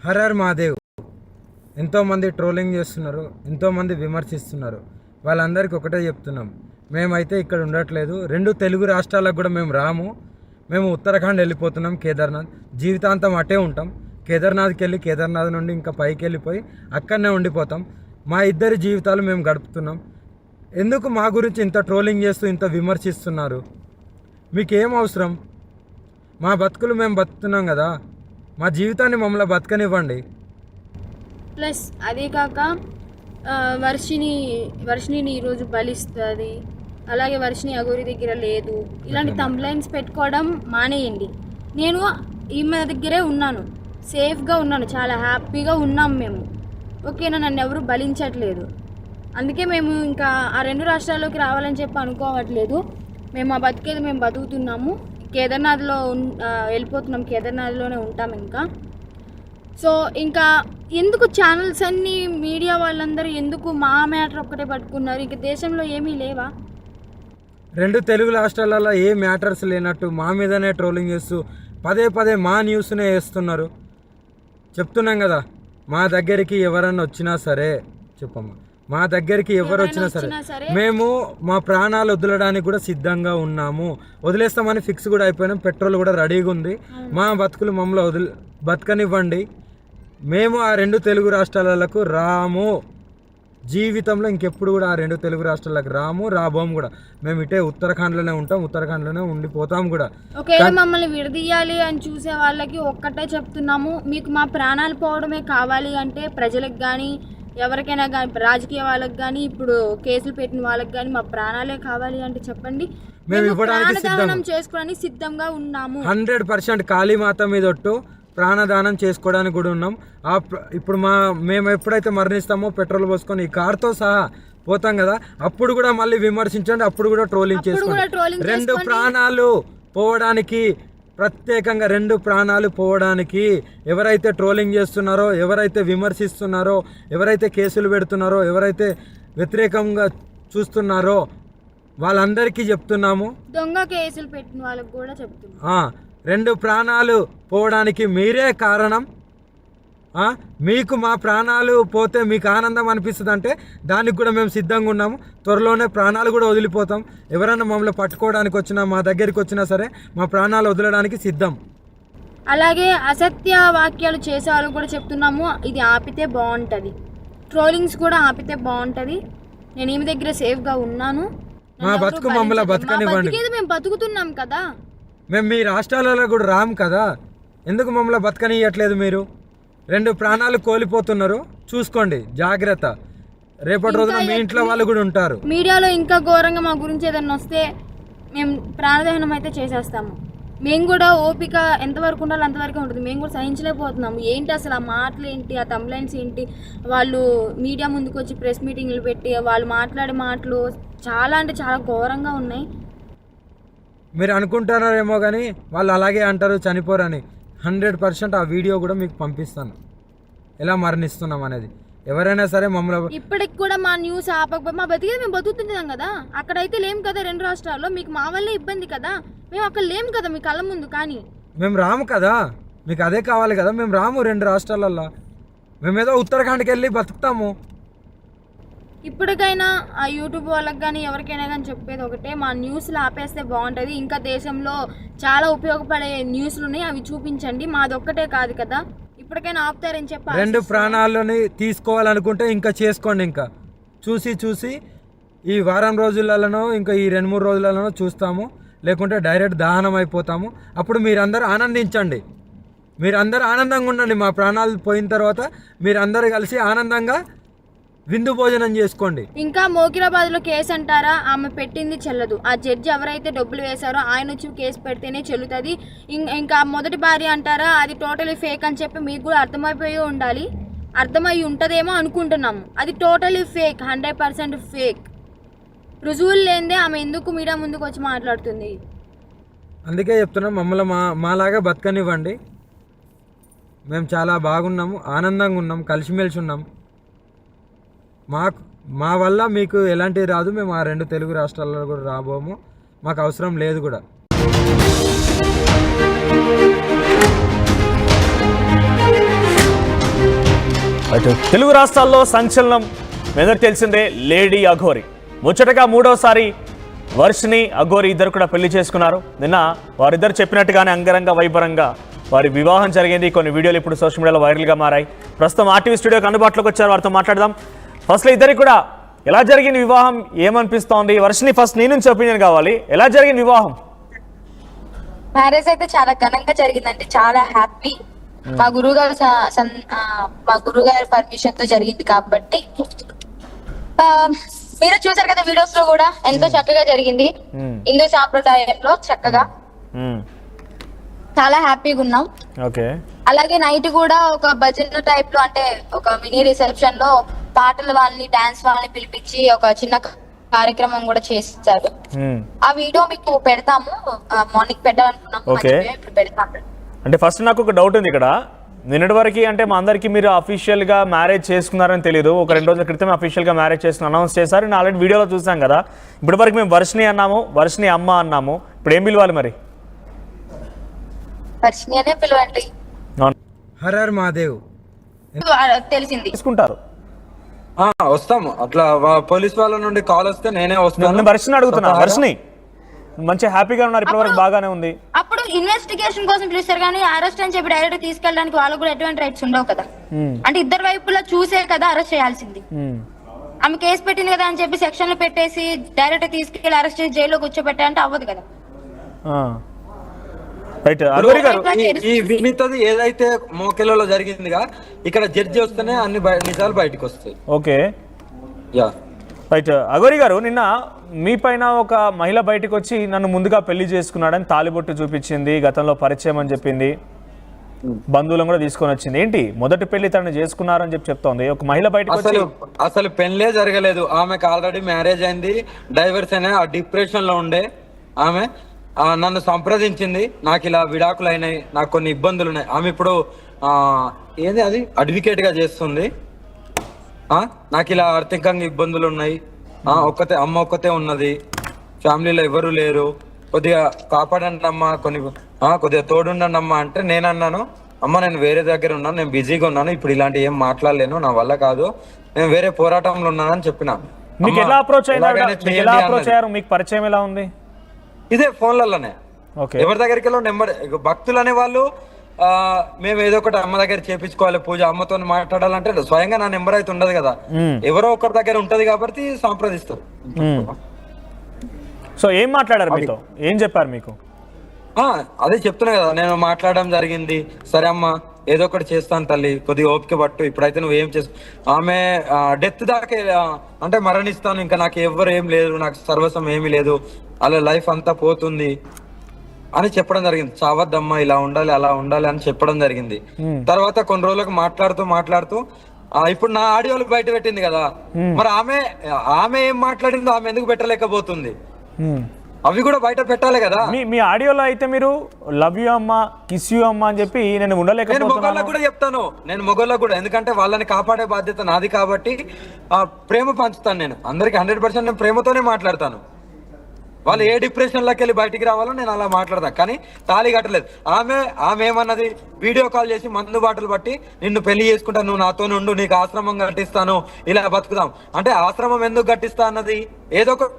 Horror Mahadev ఎంతోమంది trolling చేస్తున్నారు, ఎంతోమంది విమర్శిస్తున్నారు. వాళ్ళందరికీ ఒకటే చెప్తున్నాం, మేమైతే ఇక్కడ ఉండట్లేదు. 2 తెలుగు రాష్ట్రాలకు కూడా మేము రాము. మేము ఉత్తరాఖండ్ వెళ్ళిపోతున్నాం, కేదార్నాథ్. జీవితాంతం అటే ఉంటాం. కేదార్నాథ్కి వెళ్ళి కేదార్నాథ్ నుండి ఇంకా పైకి వెళ్ళిపోయి అక్కడనే ఉండిపోతాం. మా ఇద్దరి జీవితాలు మేము గడుపుతున్నాం. ఎందుకు మా గురించి ఇంత ట్రోలింగ్ చేస్తూ ఇంత విమర్శిస్తున్నారు? మీకేం అవసరం? మా బతుకులు మేము బతుకుతున్నాం కదా, మా జీవితాన్ని మమ్మల్ని బతకనివ్వండి. ప్లస్ అదే కాక వర్షిని ఈరోజు బలిస్తుంది, అలాగే వర్షిని అగోరి దగ్గర లేదు, ఇలాంటి తంబ్లైన్స్ పెట్టుకోవడం మానేయండి. నేను ఈమె దగ్గరే ఉన్నాను, సేఫ్గా ఉన్నాను, చాలా హ్యాపీగా ఉన్నాం మేము. ఓకేనా? నన్ను ఎవరు బలించట్లేదు. అందుకే మేము ఇంకా ఆ 2 రాష్ట్రాల్లోకి రావాలని చెప్పి అనుకోవట్లేదు. మేము మా బతికేది మేము బతుకుతున్నాము. కేదార్నాథ్లో వెళ్ళిపోతున్నాం, కేదార్నాథ్లోనే ఉంటాం ఇంకా. సో ఇంకా ఎందుకు ఛానల్స్ అన్నీ, మీడియా వాళ్ళందరూ ఎందుకు మా మ్యాటర్ ఒక్కటే పట్టుకున్నారు? ఇంక దేశంలో ఏమీ లేవా? 2 తెలుగు రాష్ట్రాలలో ఏ మ్యాటర్స్ లేనట్టు మా మీదనే ట్రోలింగ్ చేస్తూ పదే మా న్యూస్నే వేస్తున్నారు. చెప్తున్నాం కదా, మా దగ్గరికి ఎవరన్నా వచ్చినా సరే, చెప్పమ్మా, మా దగ్గరికి ఎవరు వచ్చినా సరే మేము మా ప్రాణాలు వదలడానికి కూడా సిద్ధంగా ఉన్నాము. వదిలేస్తామని ఫిక్స్ కూడా అయిపోయినాం. పెట్రోల్ కూడా రెడీగా ఉంది. మా బతుకులు మమ్మల్ని బతకనివ్వండి. మేము ఆ 2 తెలుగు రాష్ట్రాలకు రాము. జీవితంలో ఇంకెప్పుడు కూడా ఆ 2 తెలుగు రాష్ట్రాలకు రాబోము కూడా. మేము ఇటే ఉత్తరాఖండ్లోనే ఉంటాం, ఉత్తరాఖండ్లోనే ఉండిపోతాం కూడా. ఒకవేళ మమ్మల్ని విడదీయాలి అని చూసే వాళ్ళకి ఒక్కటే చెప్తున్నాము, మీకు మా ప్రాణాలు పోవడమే కావాలి అంటే ప్రజలకు కానీ ఎవరికైనా కానీ, రాజకీయ వాళ్ళకి కానీ, ఇప్పుడు కేసులు పెట్టిన వాళ్ళకి కానీ మా ప్రాణాలే కావాలి అంటే చెప్పండి. మేము ఇవ్వడానికి చేసుకోవడానికి సిద్ధంగా ఉన్నాము. 100% కాళీమాత మీద ఒట్టు ప్రాణదానం చేసుకోవడానికి కూడా ఉన్నాం. ఇప్పుడు మేము ఎప్పుడైతే మరణిస్తామో పెట్రోల్ పోసుకొని ఈ కార్తో సహా పోతాం కదా, అప్పుడు కూడా మళ్ళీ విమర్శించండి, అప్పుడు కూడా ట్రోలింగ్ చేసుకోండి. 2 ప్రాణాలు పోవడానికి, ప్రత్యేకంగా 2 ప్రాణాలు పోవడానికి ఎవరైతే ట్రోలింగ్ చేస్తున్నారో, ఎవరైతే విమర్శిస్తున్నారో, ఎవరైతే కేసులు పెడుతున్నారో, ఎవరైతే వ్యతిరేకంగా చూస్తున్నారో వాళ్ళందరికీ చెప్తున్నాము. దొంగ కేసులు పెట్టిన వాళ్ళకి కూడా చెప్తున్నాము, 2 ప్రాణాలు పోవడానికి మీరే కారణం. మీకు మా ప్రాణాలు పోతే మీకు ఆనందం అనిపిస్తుంది అంటే దానికి కూడా మేము సిద్ధంగా ఉన్నాము. త్వరలోనే ప్రాణాలు కూడా వదిలిపోతాం. ఎవరైనా మమ్మల్ని పట్టుకోవడానికి వచ్చినా, మా దగ్గరికి వచ్చినా సరే మా ప్రాణాలు వదలడానికి సిద్ధం. అలాగే అసత్య వాక్యాలు చేసే వాళ్ళు కూడా చెప్తున్నాము, ఇది ఆపితే బాగుంటుంది. ట్రోలింగ్స్ కూడా ఆపితే బాగుంటుంది. నేను ఈమె దగ్గర సేఫ్గా ఉన్నాను. మా బతుకు మమ్మల్ని బతకనివ్వండి. మేము బతుకుతున్నాం కదా. మేము మీ రాష్ట్రాలలో కూడా రాము కదా, ఎందుకు మమ్మల్ని బతకనియట్లేదు? మీరు 2 ప్రాణాలు కోల్పోతున్నారు, చూసుకోండి, జాగ్రత్త. రేపటి రోజున మీ ఇంట్లో వాళ్ళు కూడా ఉంటారు. మీడియాలో ఇంకా ఘోరంగా మా గురించి ఏదన్నా వస్తే మేము ప్రాణదహనం అయితే చేసేస్తాము. మేము కూడా ఓపిక ఎంతవరకు ఉండాలో అంతవరకు ఉంటుంది. మేము కూడా సహించలేకపోతున్నాము. ఏంటి అసలు ఆ మాటలు ఏంటి, ఆ తంబ్లైన్స్ ఏంటి, వాళ్ళు మీడియా ముందుకు వచ్చి ప్రెస్ మీటింగ్లు పెట్టి వాళ్ళు మాట్లాడే మాటలు చాలా అంటే చాలా ఘోరంగా ఉన్నాయి. మీరు అనుకుంటున్నారేమో కానీ వాళ్ళు అలాగే అంటారు, చనిపోరని. 100% ఆ వీడియో కూడా మీకు పంపిస్తాను, ఎలా మరణిస్తున్నాం అనేది. ఎవరైనా సరే మమ్మల్ని ఇప్పటికి కూడా మా న్యూస్ ఆపకపోతే మా బతికేది మేము బతుకుతుంటాం కదా. అక్కడైతే లేం కదా 2 రాష్ట్రాల్లో. మీకు మా వల్లే ఇబ్బంది కదా, మేము అక్కడ లేం కదా మీ కళ్ళ ముందు. కానీ మేము రాము కదా, మీకు అదే కావాలి కదా. మేము రాము 2 రాష్ట్రాలల్లో. మేమేదో ఉత్తరాఖండ్కి వెళ్ళి బతుకుతాము. ఇప్పటికైనా ఆ యూట్యూబ్ వాళ్ళకి కానీ ఎవరికైనా కానీ చెప్పేది ఒకటే, మా న్యూస్లు ఆపేస్తే బాగుంటుంది. ఇంకా దేశంలో చాలా ఉపయోగపడే న్యూస్లు ఉన్నాయి, అవి చూపించండి. మాది ఒక్కటే కాదు కదా, ఇప్పటికైనా ఆపుతారని చెప్పి. 2 ప్రాణాలని తీసుకోవాలనుకుంటే ఇంకా చేసుకోండి. ఇంకా చూసి ఈ వారం రోజులలోనో ఇంకా ఈ 2-3 రోజులలోనో చూస్తాము, లేకుంటే డైరెక్ట్ దహనం అయిపోతాము. అప్పుడు మీరందరూ ఆనందించండి, మీరందరూ ఆనందంగా ఉండండి. మా ప్రాణాలు పోయిన తర్వాత మీరందరూ కలిసి ఆనందంగా విందు భోజనం చేసుకోండి. ఇంకా మోకిరాబాద్లో కేసు అంటారా, ఆమె పెట్టింది చెల్లదు. ఆ జడ్జి ఎవరైతే డబ్బులు వేశారో ఆయన వచ్చి కేసు పెడితేనే చెల్లుతుంది. ఇంకా మొదటి భార్య అంటారా, అది టోటలీ ఫేక్ అని చెప్పి మీకు కూడా అర్థమైపోయి ఉండాలి. అర్థమై ఉంటుందేమో అనుకుంటున్నాము. అది టోటలీ ఫేక్, 100% ఫేక్. రుజువులు లేనిదే ఆమె ఎందుకు మీడియా ముందుకు వచ్చి మాట్లాడుతుంది? అందుకే చెప్తున్నాం, మమ్మల్ని మాలాగా బతకనివ్వండి. మేము చాలా బాగున్నాము, ఆనందంగా ఉన్నాం, కలిసిమెలిసి ఉన్నాం. మా వల్ల మీకు ఎలాంటివి రాదు. మేము ఆ 2 తెలుగు రాష్ట్రాల్లో కూడా రాబోము, మాకు అవసరం లేదు కూడా. అటు తెలుగు రాష్ట్రాల్లో సంచలనం అందరికి తెలిసిందే లేడీ అఘోరి. ముచ్చటగా మూడోసారి వర్షిని అఘోరి ఇద్దరు కూడా పెళ్లి చేసుకున్నారు. నిన్న వారిద్దరు చెప్పినట్టుగానే అంగరంగ వైభవంగా వారి వివాహం జరిగింది. కొన్ని వీడియోలు ఇప్పుడు సోషల్ మీడియాలో వైరల్గా మారాయి. ప్రస్తుతం ఆర్టీవీ స్టూడియోకి అందుబాటులోకి వచ్చారు, వారితో మాట్లాడదాం. ఫస్ట్లో ఇద్దరికి కూడా ఎలా జరిగింది వివాహం, ఏమనిపిస్తోంది? వర్షిని, ఫస్ట్ నీ నుంచి ఒపీనియన్ కావాలి. ఎలా జరిగింది వివాహం? మ్యారేజ్ అయితే చాలా ఘనంగా జరిగిందండి, చాలా హ్యాపీ. మా గురుగారి పర్మిషన్ తో జరిగింది కాబట్టి మీరు చూసారు కదా వీడియోస్ లో కూడా ఎంతో చక్కగా జరిగింది. హిందూ సాంప్రదాయంలో చక్కగా చాలా హ్యాపీగా ఉన్నాం. ఓకే. అలాగే నైట్ కూడా ఒక భజన టైప్ లో, అంటే ఒక మినీ రిసెప్షన్ లో పాటల వాళ్ళని, డాన్స్ వాళ్ళని పిలిపించి ఒక చిన్న కార్యక్రమం కూడా చేస్తారు. ఆ వీడియో మీకు పెడతాము, మార్నింగ్ పెట్టాలనుకున్నాము, ఇప్పుడు పెడతాము. అంటే ఫస్ట్ నాకు ఒక డౌట్ ఉంది ఇక్కడ. నిన్నటి వరకు అంటే మా అందరికీ మీరు అఫీషియల్గా మ్యారేజ్ చేసుకున్నారని తెలియదు. ఒక 2 రోజుల క్రితం అఫీషియల్గా మ్యారేజ్ చేసుకుని అనౌన్స్ చేశారు. నేను ఆల్రెడీ వీడియోలో చూసాం కదా. ఇప్పటి వరకు మేము వర్షిని అన్నాము, వర్షిని అమ్మ అన్నాము. ఇప్పుడు ఏం పిలవాలి మరి? వర్షిని అనే పిలవండి. హరర్ మహాదేవ్ తెలిసింది తీసుకుంటారు. వస్తాము. అట్లా పోలీస్ వాళ్ళ నుండి కాల్ వస్తే నేనే వస్తాను. నేను వర్షిని అడుగుతున్నా. వర్షిని మంచి హ్యాపీగా ఉన్నారు, ఇప్పటివరకు బాగానే ఉంది. అప్పుడు ఇన్వెస్టిగేషన్ కోసం పిలుస్తారు కానీ అరెస్ట్ అని చెప్పి డైరెక్ట్ తీసుకెళ్ళడానికి వాళ్ళకు కూడా ఎటువంటి రైట్స్ ఉండవు కదా. అంటే ఇద్దరు వైపులా చూసే కదా అరెస్ట్ చేయాల్సింది. ఆమె కేసు పెట్టింది కదా అని చెప్పి సెక్షన్లు పెట్టేసి డైరెక్ట్ తీసుకెళ్లి అరెస్ట్ చేసి జైల్లో కూర్చోబెట్టాలంటే అవ్వదు కదా. ఈ వినీతది ఏదైతే మోకెలలో జరిగిందిగా, ఇక్కడ జడ్జి వస్తేనే అన్ని నిజాలు బయటకు వస్తాయి. Okay, yeah right. అఘోరి గారు, నిన్న మీ పైన ఒక మహిళ బయటకు వచ్చి నన్ను ముందుగా పెళ్లి చేసుకున్నాడని తాలిబొట్టు చూపించింది, గతంలో పరిచయం అని చెప్పింది, బంధువులను కూడా తీసుకొని వచ్చింది. ఏంటి మొదటి పెళ్లి తనని చేసుకున్నారని చెప్పి చెప్తోంది ఒక మహిళ బయటకు. అసలు పెళ్లే జరగలేదు. ఆమెకు ఆల్రెడీ మ్యారేజ్ అయింది, డైవర్స్ అయినా, ఆ డిప్రెషన్ లో ఉండే ఆమె నన్ను సంప్రదించింది. నాకు ఇలా విడాకులు అయినాయి, నాకు కొన్ని ఇబ్బందులు ఉన్నాయి. ఆమె ఇప్పుడు ఏది అది అడ్వకేట్ గా చేస్తుంది. నాకు ఇలా ఆర్థికంగా ఇబ్బందులు ఉన్నాయి, అమ్మ ఒక్కతే ఉన్నది, ఫ్యామిలీలో ఎవరు లేరు, కొద్దిగా కాపాడండి అమ్మా, కొద్దిగా తోడుండండి అమ్మా అంటే నేను అన్నాను, అమ్మ నేను వేరే దగ్గర ఉన్నాను, నేను బిజీగా ఉన్నాను, ఇప్పుడు ఇలాంటి ఏం మాట్లాడలేను, నా వల్ల కాదు, నేను వేరే పోరాటంలో ఉన్నానని చెప్పిన. మీకు ఎలా అప్రోచ్ అయ్యారు? మీకు పరిచయం ఎలా ఉంది? ఇదే ఫోన్లలోనే. ఎవరి దగ్గరికి వెళ్ళో నెంబర్, భక్తులు అనే వాళ్ళు మేము ఏదో ఒకటి అమ్మ దగ్గర చేపించుకోవాలి, పూజ అమ్మతో మాట్లాడాలంటే స్వయంగా నా నెంబర్ అయితే ఉండదు కదా, ఎవరో ఒకరి దగ్గర ఉంటది కాబట్టి సంప్రదిస్తారు. సో ఏం మాట్లాడారు మీతో, ఏం చెప్పారు మీకు? అదే చెప్తున్నా కదా, నేను మాట్లాడడం జరిగింది. సరే అమ్మ ఏదో ఒకటి చేస్తాను తల్లి, కొద్దిగా ఓపిక పట్టు, ఇప్పుడైతే నువ్వు ఏం చేసు, ఆమె డెత్ దాకా అంటే మరణిస్తాను, ఇంకా నాకు ఎవరు ఏం లేదు, నాకు సర్వస్వం ఏమీ లేదు, అలా లైఫ్ అంతా పోతుంది అని చెప్పడం జరిగింది. చావద్దమ్మా, ఇలా ఉండాలి అలా ఉండాలి అని చెప్పడం జరిగింది. తర్వాత కొన్ని రోజులకు మాట్లాడుతూ ఇప్పుడు నా ఆడియోలు బయట పెట్టింది కదా, మరి ఆమె ఏం మాట్లాడిందో ఆమె ఎందుకు పెట్టలేకపోతుంది? అవి కూడా బయట పెట్టాలి కదా. మీ ఆడియోలో అయితే మీరు లవ్ యూ అమ్మా, కిస్ యూ అమ్మా అని చెప్పి నేను ఉండలేకపోతున్నాను. మొగోళ్ళకు కూడా చెప్తాను, నేను మొగోళ్ళకు కూడా, ఎందుకంటే వాళ్ళని కాపాడే బాధ్యత నాది కాబట్టి ప్రేమ పంచుతాను. నేను అందరికి 100% నేను ప్రేమతోనే మాట్లాడతాను. వాళ్ళు ఏ డిప్రెషన్ లోకి వెళ్ళి బయటికి రావాలో నేను అలా మాట్లాడతాను. కానీ తాళి కట్టలేదు. ఆమె ఏమన్నది, వీడియో కాల్ చేసి మందు బాటలు బట్టి నిన్ను పెళ్లి చేసుకుంటా, నువ్వు నాతో ఉండు, నీకు ఆశ్రమం కట్టిస్తాను, ఇలా బతుకుదాం అంటే ఆశ్రమం ఎందుకు కట్టిస్తా అన్నది ఏదో ఒక